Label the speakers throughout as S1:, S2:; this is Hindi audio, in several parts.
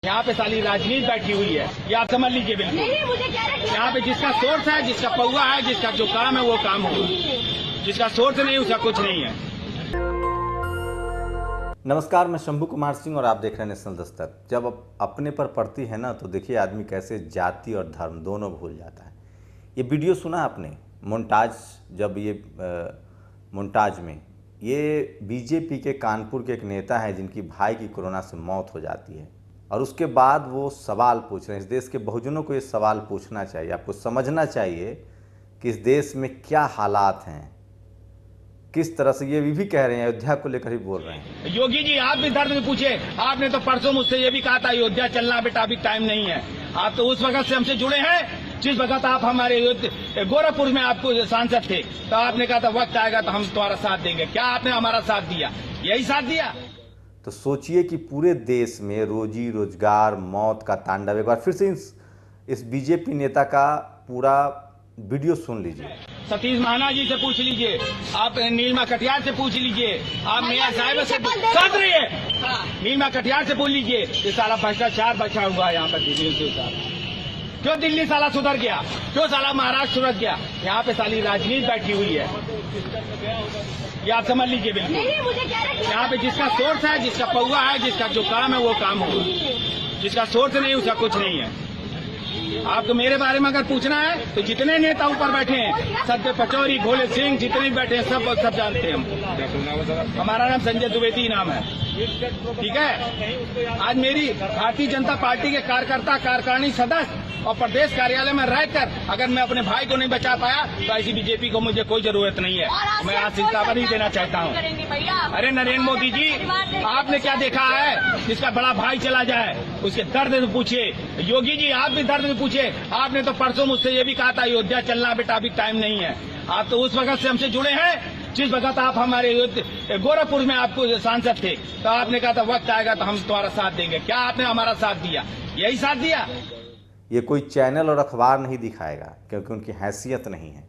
S1: यहाँ पे साली राजनीति बैठी हुई है, ये आप समझ लीजिए बिल्कुल।
S2: नहीं, मुझे कह रहे हैं
S1: यहाँ पे जिसका सोर्स है, जिसका पौवा है, जिसका जो काम है वो काम होगा, जिसका सोर्स नहीं उसका कुछ नहीं है।
S3: नमस्कार, मैं शंभू कुमार सिंह और आप देख रहे हैं नेशनल दस्तक। जब अपने पर पड़ती है ना तो देखिए आदमी कैसे जाति और धर्म दोनों भूल जाता है। ये वीडियो सुना आपने मोन्टाज, जब ये मोन्टाज में ये बीजेपी के कानपुर के एक नेता हैं जिनकी भाई की कोरोना से मौत हो जाती है और उसके बाद वो सवाल पूछ रहे हैं। इस देश के बहुजनों को ये सवाल पूछना चाहिए, आपको समझना चाहिए कि इस देश में क्या हालात हैं, किस तरह से। ये भी कह रहे हैं, अयोध्या को लेकर ही बोल रहे हैं।
S1: योगी जी आप भी दर्द में पूछे, आपने तो परसों मुझसे ये भी कहा था अयोध्या चलना बेटा अभी टाइम नहीं है। आप तो उस वक्त से हमसे जुड़े हैं जिस वक्त आप हमारे गोरखपुर में आपको सांसद थे, तो आपने कहा था वक्त आएगा तो हम तुम्हारा साथ देंगे। क्या आपने हमारा साथ दिया? यही साथ दिया।
S3: तो सोचिए कि पूरे देश में रोजी रोजगार मौत का तांडव। एक बार फिर से इस बीजेपी नेता का पूरा वीडियो सुन लीजिए।
S1: सतीश महाना जी से पूछ लीजिए, आप नीलमा कटियार से पूछ लीजिए, आप मेयर साहिब से साथ रहिए, नीलमा कटियार से पूछ लीजिए कि साला भ्रष्टाचार बचा हुआ है यहाँ पर दिल्ली से। क्यों दिल्ली साला सुधर गया? क्यों साला महाराष्ट्र सुधर गया? यहाँ पे साली राजनीति बैठी हुई है, ये आप समझ लीजिए बिल्कुल।
S2: नहीं, मुझे कह रहे हैं
S1: यहाँ पे जिसका सोर्स है, जिसका पौवा है, जिसका जो काम है वो काम होगा, जिसका सोर्स नहीं उसका कुछ नहीं है। आपको मेरे बारे में अगर पूछना है तो जितने नेता ऊपर बैठे हैं, सत्य पचौरी, भोले सिंह, जितने भी बैठे हैं सब जानते हैं हम। हमारा नाम संजय द्विवेदी नाम है, ठीक है। आज मेरी भारतीय जनता पार्टी के कार्यकर्ता, कार्यकारिणी सदस्य और प्रदेश कार्यालय में रहकर अगर मैं अपने भाई को नहीं बचा पाया तो ऐसी बीजेपी को मुझे कोई जरूरत नहीं है। मैं आज शिकायत नहीं देना चाहता हूँ। अरे नरेंद्र मोदी जी, आपने क्या देखा है जिसका बड़ा भाई चला जाए उसके दर्द में पूछिए। योगी जी आप भी दर्द में पूछिए, आपने तो परसों मुझसे ये भी कहा था अयोध्या चलना बेटा अभी टाइम नहीं है। आप तो उस वक्त से हमसे जुड़े हैं जिस वक्त आप हमारे गोरखपुर में आपको सांसद थे, तो आपने कहा था वक्त आएगा तो हम तुम्हारा साथ देंगे। क्या आपने हमारा साथ दिया? यही साथ दिया।
S3: ये कोई चैनल और अखबार नहीं दिखाएगा क्योंकि उनकी हैसियत नहीं है।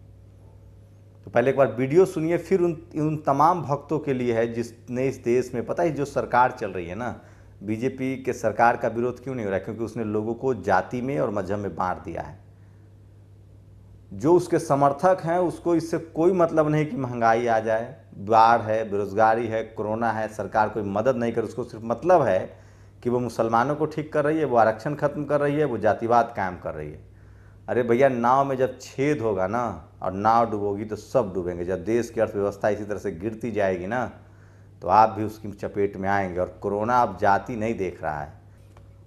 S3: तो पहले एक बार वीडियो सुनिए, फिर उन तमाम भक्तों के लिए है जिसने इस देश में, पता है जो सरकार चल रही है ना, बीजेपी के सरकार का विरोध क्यों नहीं हो रहा है? क्योंकि उसने लोगों को जाति में और मजहब में बांट दिया है। जो उसके समर्थक हैं उसको इससे कोई मतलब नहीं कि महंगाई आ जाए, बाढ़ है, बेरोजगारी है, कोरोना है, सरकार कोई मदद नहीं करे। उसको सिर्फ मतलब है कि वो मुसलमानों को ठीक कर रही है, वो आरक्षण खत्म कर रही है, वो जातिवाद कायम कर रही है। अरे भैया, नाव में जब छेद होगा ना और नाव डूबोगी तो सब डूबेंगे। जब देश की अर्थव्यवस्था इसी तरह से गिरती जाएगी ना तो आप भी उसकी चपेट में आएंगे। और कोरोना अब जाति नहीं देख रहा है।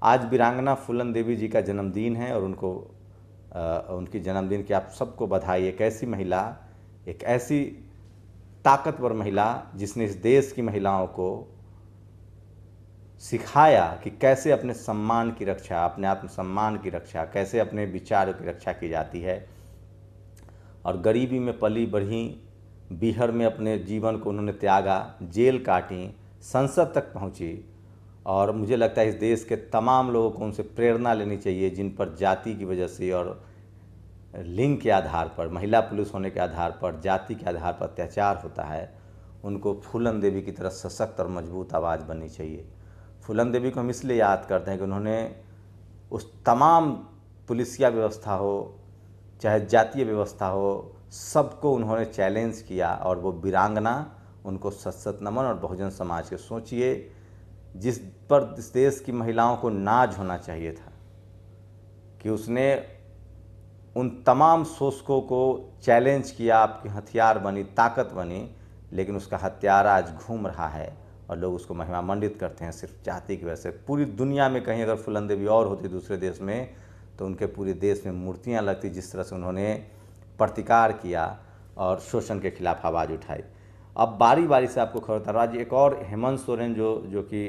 S3: आज वीरांगना फूलन देवी जी का जन्मदिन है और उनकी जन्मदिन की आप सबको बधाई। एक ऐसी महिला, एक ऐसी ताकतवर महिला जिसने इस देश की महिलाओं को सिखाया कि कैसे अपने सम्मान की रक्षा, अपने आत्मसम्मान की रक्षा, कैसे अपने विचारों की रक्षा की जाती है। और गरीबी में पली बढ़ी, बिहार में अपने जीवन को उन्होंने त्यागा, जेल काटी, संसद तक पहुंची। और मुझे लगता है इस देश के तमाम लोगों को उनसे प्रेरणा लेनी चाहिए जिन पर जाति की वजह से और लिंग के आधार पर, महिला पुलिस होने के आधार पर, जाति के आधार पर अत्याचार होता है। उनको फूलन देवी की तरह सशक्त और मजबूत आवाज़ बननी चाहिए। फूलन देवी को हम इसलिए याद करते हैं कि उन्होंने उस तमाम पुलिसिया व्यवस्था हो चाहे जातीय व्यवस्था हो, सबको उन्होंने चैलेंज किया और वो वीरांगना, उनको सत नमन। और बहुजन समाज के सोचिए, जिस पर इस देश की महिलाओं को नाज होना चाहिए था कि उसने उन तमाम शोषकों को चैलेंज किया, आपकी हथियार बनी, ताकत बनी। लेकिन उसका हत्यारा आज घूम रहा है और लोग उसको महिमा मंडित करते हैं सिर्फ जाति की वजह से। पूरी दुनिया में कहीं अगर फूलन देवी और होती दूसरे देश में तो उनके पूरे देश में मूर्तियां लगती, जिस तरह से उन्होंने प्रतिकार किया और शोषण के खिलाफ आवाज़ उठाई। अब बारी बारी से आपको खबर बता। आज एक और हेमंत सोरेन जो कि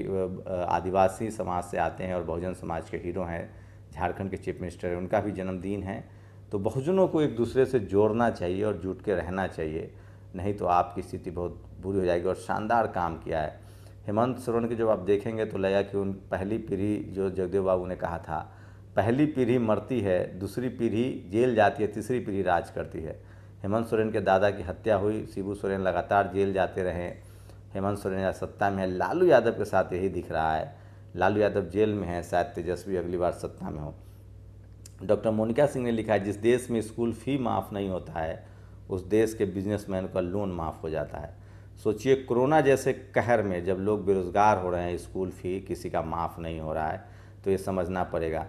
S3: आदिवासी समाज से आते हैं और बहुजन समाज के हीरो हैं, झारखंड के चीफ मिनिस्टर हैं, उनका भी जन्मदिन है। तो बहुजनों को एक दूसरे से जोड़ना चाहिए और जुट के रहना चाहिए, नहीं तो आपकी स्थिति बहुत बुरी हो जाएगी। और शानदार काम किया है हेमंत सोरेन के। जब आप देखेंगे तो लगेगा कि उन पहली पीढ़ी, जो जगदेव बाबू ने कहा था, पहली पीढ़ी मरती है, दूसरी पीढ़ी जेल जाती है, तीसरी पीढ़ी राज करती है। हेमंत सोरेन के दादा की हत्या हुई, शिबू सोरेन लगातार जेल जाते रहे, हेमंत सोरेन सत्ता में है। लालू यादव के साथ यही दिख रहा है। लालू यादव जेल में है, शायद तेजस्वी अगली बार सत्ता में हो। डॉक्टर मोनिका सिंह ने लिखा है, जिस देश में स्कूल फी माफ़ नहीं होता है उस देश के बिजनेसमैन का लोन माफ़ हो जाता है। सोचिए कोरोना जैसे कहर में जब लोग बेरोज़गार हो रहे हैं, स्कूल फ़ी किसी का माफ़ नहीं हो रहा है, तो ये समझना पड़ेगा।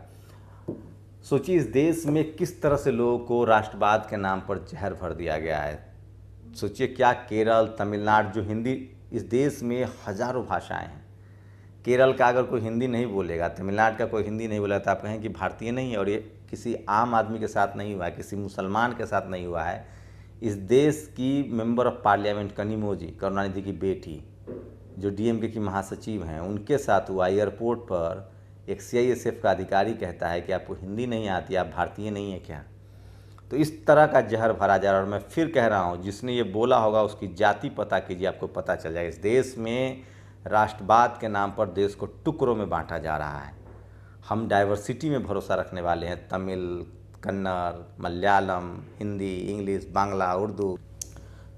S3: सोचिए इस देश में किस तरह से लोगों को राष्ट्रवाद के नाम पर जहर भर दिया गया है। सोचिए क्या केरल, तमिलनाडु, जो हिंदी, इस देश में हज़ारों भाषाएं हैं। केरल का अगर कोई हिंदी नहीं बोलेगा, तमिलनाडु का कोई हिंदी नहीं बोलेगा, तो आप कहें कि भारतीय नहीं है। और ये किसी आम आदमी के साथ नहीं हुआ है, किसी मुसलमान के साथ नहीं हुआ है। इस देश की member of parliament Kanimozhi, Karunanidhi की बेटी, जो डीएमके की महासचिव हैं, उनके साथ हुआ। एयरपोर्ट पर एक सीआईएसएफ का अधिकारी कहता है कि आपको हिंदी नहीं आती, आप भारतीय नहीं है क्या? तो इस तरह का जहर भरा जा रहा है। और मैं फिर कह रहा हूँ, जिसने ये बोला होगा उसकी जाति पता कीजिए, आपको पता चल जाएगा। इस देश में राष्ट्रवाद के नाम पर देश को टुकड़ों में बांटा जा रहा है। हम डाइवर्सिटी में भरोसा रखने वाले हैं, तमिल, कन्नड़, मलयालम, हिंदी, इंग्लिश, बांग्ला, उर्दू।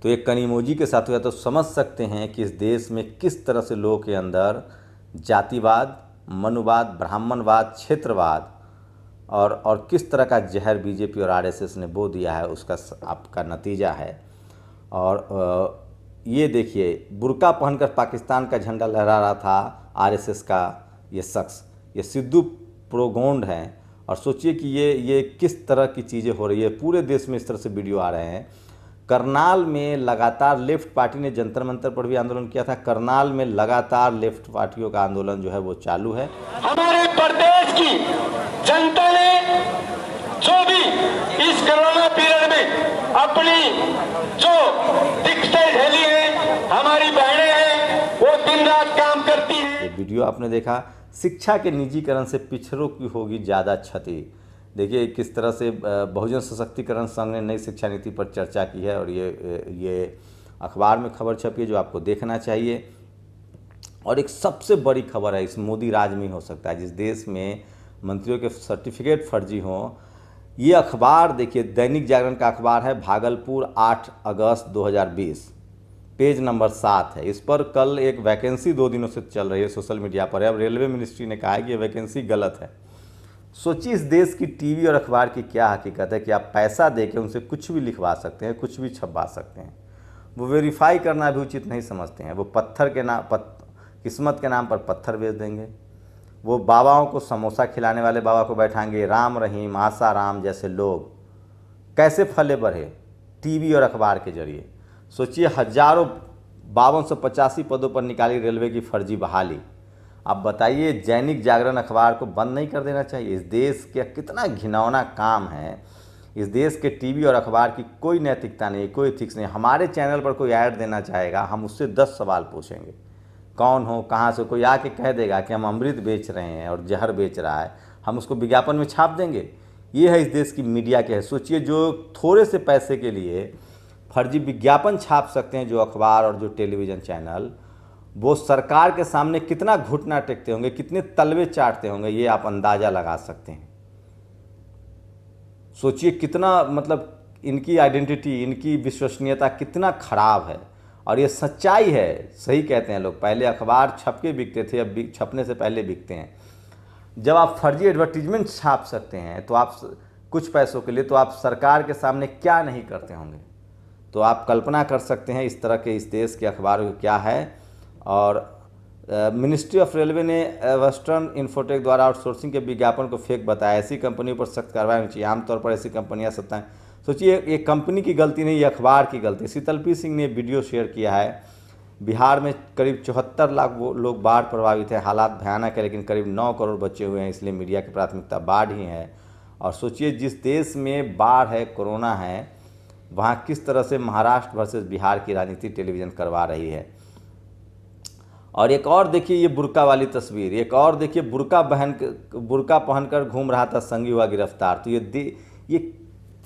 S3: तो एक कनिमोझी के साथ हुआ, तो समझ सकते हैं कि इस देश में किस तरह से लोगों के अंदर जातिवाद, मनुवाद, ब्राह्मणवाद, क्षेत्रवाद और किस तरह का जहर बीजेपी और आरएसएस ने बो दिया है, उसका आपका नतीजा है। और ये देखिए, बुर्का पहनकर पाकिस्तान का झंडा लहरा रहा था आरएसएस का ये शख्स, ये सिद्धू प्रोगोंड हैं। और सोचिए कि ये किस तरह की चीज़ें हो रही है। पूरे देश में इस तरह से वीडियो आ रहे हैं। करनाल में लगातार लेफ्ट पार्टी ने जंतर मंतर पर भी आंदोलन किया था। करनाल में लगातार लेफ्ट पार्टियों का आंदोलन जो है वो चालू है।
S4: हमारे प्रदेश की जनता ने जो भी इस कोरोना पीरियड में अपनी जो दिक्कतें झेली हैं, हमारी बहनें हैं, वो दिन रात काम करती हैं।
S3: ये वीडियो आपने देखा। शिक्षा के निजीकरण से पिछड़ों की होगी ज़्यादा क्षति। देखिए किस तरह से बहुजन सशक्तिकरण संघ ने नई शिक्षा नीति पर चर्चा की है, और ये अखबार में खबर छपी है जो आपको देखना चाहिए। और एक सबसे बड़ी खबर है, इस मोदी राज में हो सकता है, जिस देश में मंत्रियों के सर्टिफिकेट फर्जी हों। ये अखबार देखिए, दैनिक जागरण का अखबार है, भागलपुर 8 अगस्त 2020, पेज नंबर 7 है। इस पर कल एक वैकेंसी 2 दिनों से चल रही है, सोशल मीडिया पर है। अब रेलवे मिनिस्ट्री ने कहा है कि ये वैकेंसी गलत है। सोचिए इस देश की टीवी और अखबार की क्या हकीकत है कि आप पैसा देके उनसे कुछ भी लिखवा सकते हैं, कुछ भी छपवा सकते हैं। वो वेरीफाई करना भी उचित नहीं समझते हैं। वो पत्थर के नाम किस्मत के नाम पर पत्थर बेच देंगे। वो बाबाओं को समोसा खिलाने वाले बाबा को बैठाएंगे। राम रहीम, आशा राम जैसे लोग कैसे फले बढ़े टीवी और अखबार के जरिए। सोचिए हजारों 5285 पदों पर निकाली रेलवे की फर्जी बहाली। अब बताइए, दैनिक जागरण अखबार को बंद नहीं कर देना चाहिए? इस देश का कितना घिनौना काम है। इस देश के टीवी और अखबार की कोई नैतिकता नहीं, कोई एथिक्स नहीं। हमारे चैनल पर कोई ऐड देना चाहेगा, हम उससे 10 सवाल पूछेंगे, कौन हो, कहाँ से। कोई आके कह देगा कि हम अमृत बेच रहे हैं और जहर बेच रहा है, हम उसको विज्ञापन में छाप देंगे। ये है इस देश की मीडिया के है। सोचिए जो थोड़े से पैसे के लिए फर्जी विज्ञापन छाप सकते हैं, जो अखबार और जो टेलीविज़न चैनल, वो सरकार के सामने कितना घुटना टेकते होंगे, कितने तलवे चाटते होंगे, ये आप अंदाज़ा लगा सकते हैं। सोचिए कितना, मतलब इनकी आइडेंटिटी, इनकी विश्वसनीयता कितना खराब है। और ये सच्चाई है, सही कहते हैं लोग। पहले अखबार छप के बिकते थे, अब छपने से पहले बिकते हैं। जब आप फर्जी एडवर्टीजमेंट छाप सकते हैं तो आप कुछ पैसों के लिए, तो आप सरकार के सामने क्या नहीं करते होंगे। तो आप कल्पना कर सकते हैं इस तरह के इस देश के अखबारों क्या है। और मिनिस्ट्री ऑफ रेलवे ने वेस्टर्न इन्फोटेक द्वारा आउटसोर्सिंग के विज्ञापन को फेक बताया। ऐसी कंपनियों पर सख्त कार्रवाई होनी चाहिए। आमतौर पर ऐसी कंपनियां सत्ता। सोचिए ये कंपनी की गलती नहीं, ये अखबार की गलती। शीतलपी सिंह ने वीडियो शेयर किया है। बिहार में करीब 74 लाख लोग बाढ़ प्रभावित है। हालात भयानक है, लेकिन करीब 9 करोड़ बचे हुए हैं, इसलिए मीडिया की प्राथमिकता बाढ़ ही है। और सोचिए जिस देश में बाढ़ है, कोरोना है, वहाँ किस तरह से महाराष्ट्र वर्सेस बिहार की राजनीति टेलीविज़न करवा रही है। और एक और देखिए ये बुर्का वाली तस्वीर, एक और देखिए बुर्का पहनकर घूम रहा था, संगी हुआ गिरफ्तार। तो ये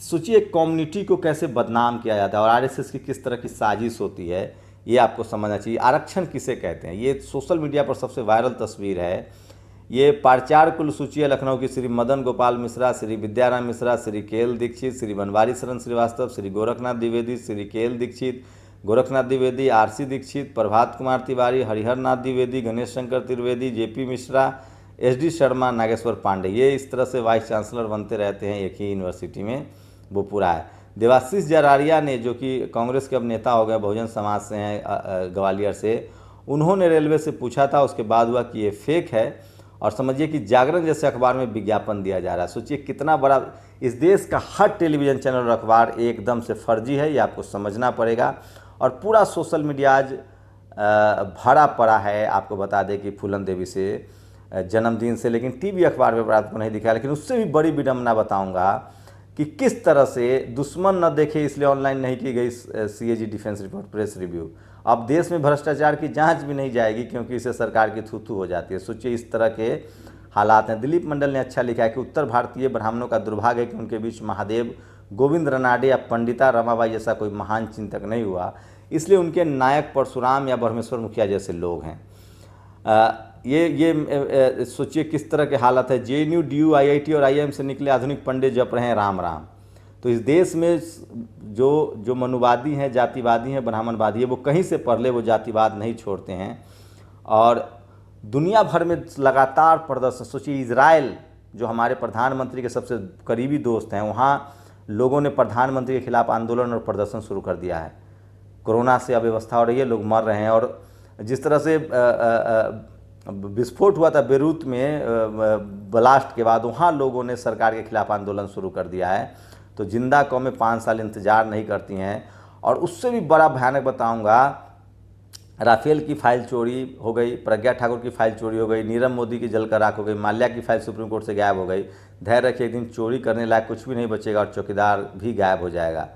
S3: सोचिए कम्युनिटी को कैसे बदनाम किया जाता है और आरएसएस की किस तरह की साजिश होती है, ये आपको समझना चाहिए। आरक्षण किसे कहते हैं, ये सोशल मीडिया पर सबसे वायरल तस्वीर है। ये पार्चार कुल सूची है लखनऊ की। श्री मदन गोपाल मिश्रा, श्री विद्याराम मिश्रा, श्री केएल दीक्षित, श्री बनवारी शरण Srivastava, Shri Gorakhnath Dwivedi, Shri KL Dixit, Gorakhnath Dwivedi, RC Dixit, Prabhat Kumar Tiwari, Harihar Nath Dwivedi, Ganesh Shankar Trivedi, JP Mishra, SD Sharma, Nageshwar Pandey, ये इस तरह से वाइस चांसलर बनते रहते हैं एक ही यूनिवर्सिटी में, वो पूरा है। देवाशीष जरारिया ने, जो कि कांग्रेस के अब नेता हो गए, बहुजन समाज से हैं ग्वालियर से, उन्होंने रेलवे से पूछा था, उसके बाद हुआ कि ये फेक है। और समझिए कि जागरण जैसे अखबार में विज्ञापन दिया जा रहा है। सोचिए कितना बड़ा, इस देश का हर टेलीविज़न चैनल और अखबार एकदम से फर्जी है, ये आपको समझना पड़ेगा। और पूरा सोशल मीडिया आज भरा पड़ा है। आपको बता दें कि फूलन देवी से जन्मदिन से, लेकिन टीवी अखबार में आपको नहीं दिखाया। लेकिन उससे भी बड़ी विडम्बना बताऊंगा कि किस तरह से दुश्मन न देखे इसलिए ऑनलाइन नहीं की गई CAG defence report press review. अब देश में भ्रष्टाचार की जांच भी नहीं जाएगी क्योंकि इसे सरकार की थू-थू हो जाती है। सोचिए इस तरह के हालात हैं। दिलीप मंडल ने अच्छा लिखा है कि उत्तर भारतीय ब्राह्मणों का दुर्भाग्य है कि उनके बीच महादेव, गोविंद रनाडे या पंडिता रमाबाई जैसा कोई महान चिंतक नहीं हुआ, इसलिए उनके नायक परशुराम या ब्रह्मेश्वर मुखिया जैसे लोग हैं। ये सोचिए किस तरह के हालत है। JNU, DU, IIT और IIM से निकले आधुनिक पंडित जप रहे हैं राम राम। तो इस देश में जो मनुवादी हैं, जातिवादी हैं, ब्राह्मणवादी है, वो कहीं से पढ़ ले, वो जातिवाद नहीं छोड़ते हैं। और दुनिया भर में लगातार प्रदर्शन, सोचिए इजराइल जो हमारे प्रधानमंत्री के सबसे करीबी दोस्त हैं, वहाँ लोगों ने प्रधानमंत्री के खिलाफ आंदोलन और प्रदर्शन शुरू कर दिया है। कोरोना से अव्यवस्था हो रही है, लोग मर रहे हैं। और जिस तरह से विस्फोट हुआ था बेरूत में ब्लास्ट के बाद, वहाँ लोगों ने सरकार के खिलाफ आंदोलन शुरू कर दिया है। तो जिंदा कौमें 5 साल इंतजार नहीं करती हैं। और उससे भी बड़ा भयानक बताऊंगा, राफेल की फाइल चोरी हो गई, प्रज्ञा ठाकुर की फाइल चोरी हो गई, नीरव मोदी की जलकर राख हो गई, माल्या की फाइल सुप्रीम कोर्ट से गायब हो गई। धैर्य रखिए, एक दिन चोरी करने लायक कुछ भी नहीं बचेगा और चौकीदार भी गायब हो जाएगा।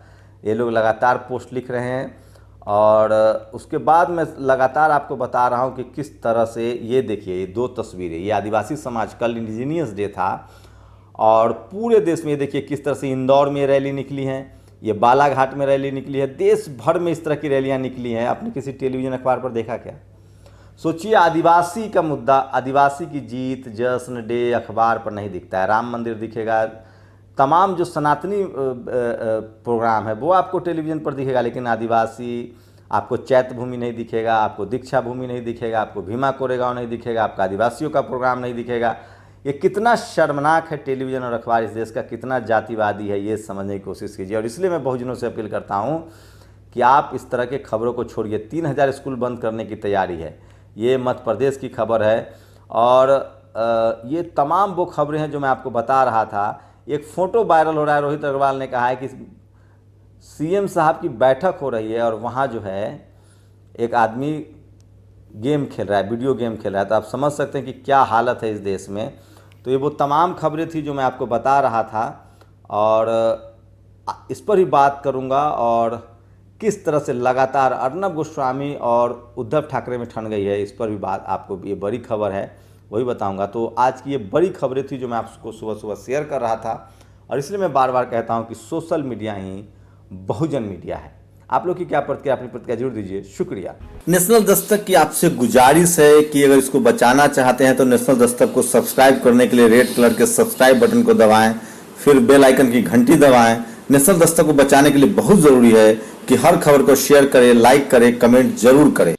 S3: ये लोग लगातार पोस्ट लिख रहे हैं। और उसके बाद मैं लगातार आपको बता रहा हूँ कि किस तरह से, ये देखिए ये 2 तस्वीरें, ये आदिवासी समाज, कल इंडिजीनियस डे था और पूरे देश में ये देखिए किस तरह से इंदौर में रैली निकली है, ये बालाघाट में रैली निकली है, देश भर में इस तरह की रैलियां निकली हैं। आपने किसी टेलीविज़न अखबार पर देखा क्या? सोचिए आदिवासी का मुद्दा, आदिवासी की जीत, जश्न, डे अखबार पर नहीं दिखता है। राम मंदिर दिखेगा, तमाम जो सनातनी प्रोग्राम है वो आपको टेलीविज़न पर दिखेगा, लेकिन आदिवासी आपको चैत्य भूमि नहीं दिखेगा, आपको दीक्षा भूमि नहीं दिखेगा, आपको भीमा कोरेगांव नहीं दिखेगा, आपका आदिवासियों का प्रोग्राम नहीं दिखेगा। ये कितना शर्मनाक है टेलीविज़न और अखबार इस देश का, कितना जातिवादी है, ये समझने की कोशिश कीजिए। और इसलिए मैं बहुजनों से अपील करता हूँ कि आप इस तरह के खबरों को छोड़िए। 3000 स्कूल बंद करने की तैयारी है, ये मध्य प्रदेश की खबर है। और ये तमाम वो खबरें हैं जो मैं आपको बता रहा था। एक फ़ोटो वायरल हो रहा है, रोहित अग्रवाल ने कहा है कि CM साहब की बैठक हो रही है और वहाँ जो है एक आदमी गेम खेल रहा है, वीडियो गेम खेल रहा है। तो आप समझ सकते हैं कि क्या हालत है इस देश में। तो ये वो तमाम खबरें थी जो मैं आपको बता रहा था और इस पर ही बात करूंगा। और किस तरह से लगातार अर्नब गोस्वामी और उद्धव ठाकरे में ठन गई है, इस पर भी बात, आपको ये बड़ी खबर है वही बताऊंगा। तो आज की ये बड़ी खबरें थी जो मैं आपको सुबह सुबह शेयर कर रहा था। और इसलिए मैं बार बार कहता हूँ कि सोशल मीडिया ही बहुजन मीडिया है। आप लोग की क्या प्रतिक्रिया, अपनी प्रतिक्रिया जरूर दीजिए। शुक्रिया।
S5: नेशनल दस्तक की आपसे गुजारिश है कि अगर इसको बचाना चाहते हैं तो नेशनल दस्तक को सब्सक्राइब करने के लिए रेड कलर के सब्सक्राइब बटन को दबाएं, फिर बेल आइकन की घंटी दबाएं। नेशनल दस्तक को बचाने के लिए बहुत जरूरी है कि हर खबर को शेयर करें, लाइक करें, कमेंट जरूर करें।